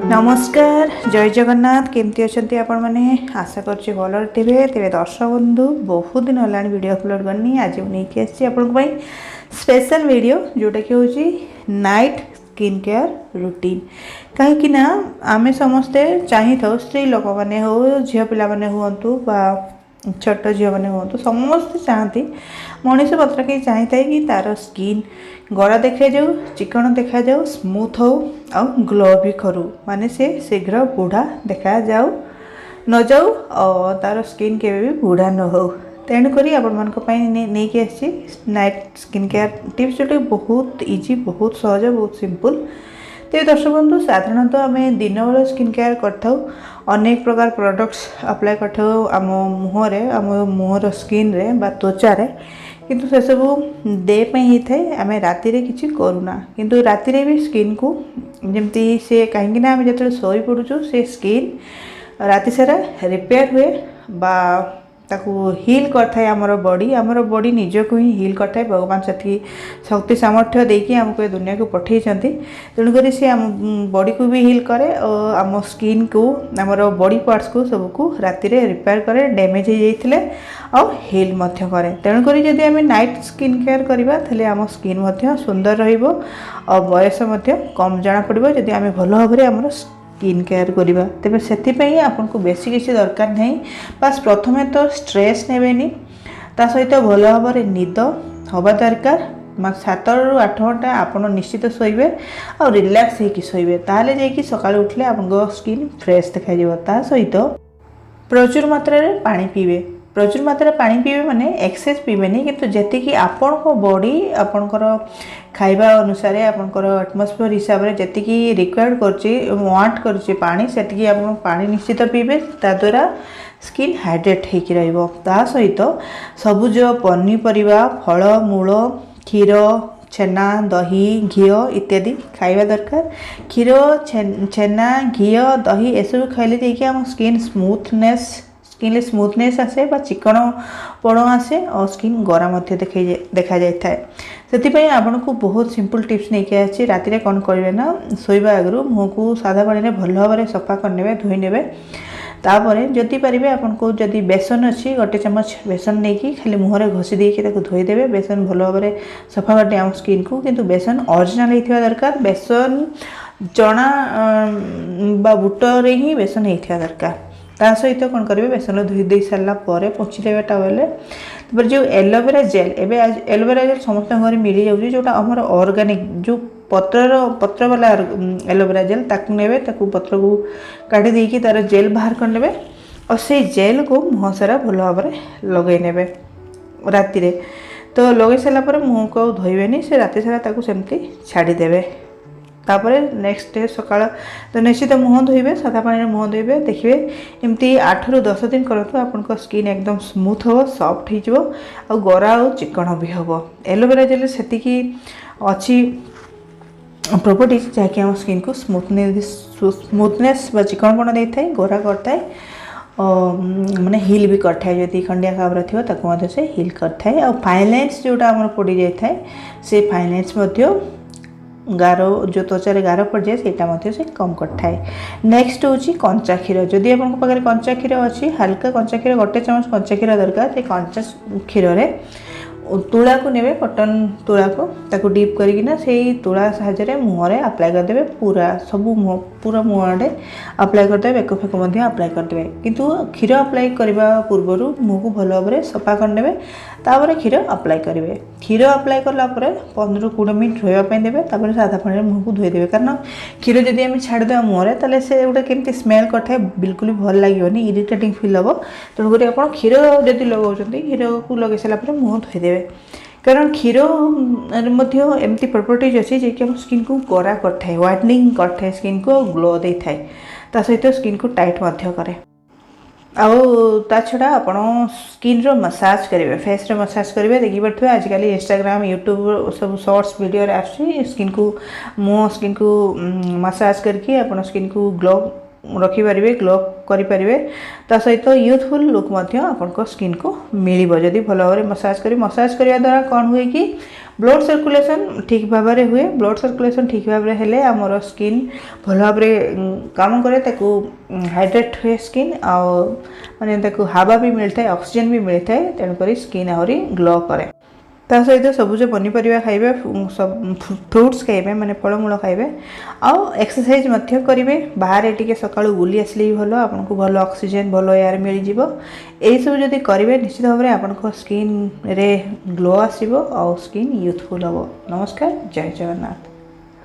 नमस्कार जय जगन्नाथ केमती अच्छा आपण मैंने आशा करछी भल थे तेरे दर्शक बंधु बहुत दिन है वीडियो अपलोड करनी आज नहीं आसी स्पेशल वीडियो जोटा कि हूँ नाइट स्किन केयर रूटीन कहीं आमे समस्ते चाही था स्त्री लोक मैंने हो झील पिला हूँ छोट झील मैंने हूँ समस्ते चाहती मनीष पत्र कहीं चाही था कि तार स्किन गला देखा जाऊ चिकन देखा जाऊ स्मूथ हो आ ग्लो भी करू माने से शीघ्र बूढ़ा देखा जाऊ न जाऊ और तार स्किन के भी बूढ़ा न हो तेणुक आपण नहीं आसी नाइट स्किन केयर टिप्स जोटा बहुत इजी बहुत सहज बहुत सिंपल। तो दर्शक बंधु साधारणतः आम दिन बेला स्किन केयर कर अनेक प्रकार प्रोडक्ट्स अप्लाई कर आम मुहर स्किन रे बा त्वचा रे किंतु से सब डे ही थाए आम राति किसी करूना किंतु राति भी स्किन को जमती से कहीं आम जो शोई पड़ू से स्किन राति सारा रिपेयर हुए बा ताकू हिल करथाए आमर बॉडी निजको ही हिल करथाए भगवान से शक्ति सामर्थ्य देकी आमको ये दुनिया को पठे तेणुक सी आम बॉडी को भी हिल करे और आम स्किन को आमर बॉडी पार्ट्स को सबको राति रिपेयर करे डैमेज हो जाइथिले और हिल मध्य करे तेणुक जदि आम नाइट स्किन केयर करबा थाले आम स्किन मध्य सुंदर रहिबो और बयस मध्य कम जाना पड़िबो जदि आम भल भाबरे आमर स्किन केयर करवा तेज से आपन को बेसी किसी दरकार नहीं बस प्रथम तो स्ट्रेस नेबेनी ता सहित भल भाव निद हवा दरकार 7 ରୁ 8 घंटा आपन निश्चित शोबे और रिलैक्स होकर शोबे ताले जाकि सकाळ उठले आपन स्किन फ्रेश देखा जिवो ता सहित प्रचुर मात्रा रे पानी पीबे प्रचुर मात्रा पानी पीबे माने एक्सेस पीबेनी किंतु जेति कि आपन को बॉडी आपनकर खाइबा अनुसार आपनकर एटमॉस्फेयर हिसाब रे जेति कि रिक्वायर्ड करछि वांट करछि पानी सेति आपन पानी निश्चित पीबे ता द्वारा स्किन हाइड्रेट होकर रहिबो ता सहित सबुज पनीपरिबा फल मूल क्षीर छेना दही घी इत्यादि खाइबा दरकार क्षीर छेना घी दही एसबू खाइले जाकि आम स्किन स्मूथनेस आसे बा चिकन पड़ आसे और स्किन गरा मध्य देखा जाए से आपन को बहुत सिंपल टिप्स नहीं आसी राति कौन करेंगे ना शोवा आगु मुँह को सादा पानी भल भाव में सफा करने धोई ने तापर जदि पारे आपको जदि बेसन अच्छी गोटे चमच बेसन नहीं कि खाली मुहर घसी देकी धोईदेवे बेसन भल भाव में सफा करते आम स्किन को किंतु बेसन ओरिजिनल होता दरकार बेसन चना बा बुट रे ही बेसन होता दरकार ता सहित कौन करेंगे बेसन धोई दे सारापर पोछीदेवे टावेल तापर जो एलोवेरा जेल एवं एलोवेरा जेल समस्त घर मिल जाऊँगी जोटा आमर ऑर्गेनिक जो पत्र वाला एलोवेरा जेल ताकू नेबे ताकू पत्र को काटी देकी तार जेल बाहर कर नेबे और से जेल को मुँह सारा भल भाव में लगे नेबे राति तो लगे सारापर मुँह को धोइबेनी से राति सारा ताकू सेमती छाड़ीदेवे तापर नेक्स्ट डे सकाळ तो निश्चित मुँह धोइबे सादा पानी मुँह धोइबे देखिए एमती 8 ରୁ 10 दिन करतु आपन स्किन एकदम स्मूथ हो सॉफ्ट हो और गरा और चिकन भी हम एलोवेरा जेल से अच्छी प्रॉपर्टीज जहाँकि आम स्किन को स्मूथनेस व चिकनपण दे था गोरा करता है माने हिल भी करता है जदि खंडिया खाबर थी से हिल करता है और फाइन लाइन्स जोटा आम पड़ जाए से फाइन लाइन्स गारो जो त्वचा गार पड़ जाए से कम करता है। नेक्स्ट हूँ कंचा क्षीर जदि आप कंचा क्षीर अच्छी हल्का कंचा क्षीर गोटे चमच कंचा क्षीर दरकार से कंचा क्षीर तुला को नेबे कॉटन तुला को ताको डीप करिकिना से तुला साहाय्य मुहरे अप्लाई करदे पूरा सबू पूरा मुहरे अप्लाई करदे बेक फेक मध्य अप्लाई करदे किंतु क्षीर अप्लाई करबा पूर्व मुँह को भल भाव में सफा करने तापर क्षीर अप्लाई करेंगे क्षीर अप्लाई कला 15-20 मिनट रही देवे तापर सादा पानी मुँह को धोईदेवे कारण क्षीर जदि आम छाड़देवा मुहरे ताले से गोटे केमती स्मेल करता है बिल्कुल भी भल लगे इरिटेटिंग फिल हम तेणुक आप क्षीर जदि लगाउछन्ती क्षीर को लगे सारापर मुँह धोईदेवे कारण क्षीर एमती प्रॉपर्टीज अच्छी जे कि स्किन को गरा करता व्हाइटनिंग करता स्किन को ग्लो दे था ता सहित स्किन को टाइट करे ता छड़ा आपण स्किन रो मसाज करेंगे फेस रे मसाज करेंगे देखी पड़े आजिकल इंस्टाग्राम यूट्यूब सब शॉर्ट्स वीडियो आसी स्किन को मुँह स्किन को मसाज करके आपण स्किन को ग्लो रखिपारे ग्लो करें ता सहित यूथफुल लुक आपन स्किन को मिल जदि भल भाव मसाज करने द्वारा कौन हुए कि ब्लड सर्कुलेशन ठीक भाव में हुए ब्लड सर्कुलेशन ठीक भाव में हेले आमर स्किन भल भाव काम करे हाइड्रेट हुए स्किन आउ माने हवा भी मिलता है ऑक्सीजन भी मिलता है तेणुक स्किन आहरी ग्लो करे ता सहित सबुज पनीपरिया खाइबे फ्रुट्स खाइबे माने फलमूल खाइबे आउ एक्सरसाइज मध्य करिवे बाहर टिके सकाळु बुली आसले भल आपनको भल ऑक्सीजन भल एयर मिल जिवो एई सब जदी करिवे निश्चित भाव में आपनको स्किन रे ग्लो आसीबो आउ स्किन यूथफुल हबो। नमस्कार, जय जगन्नाथ।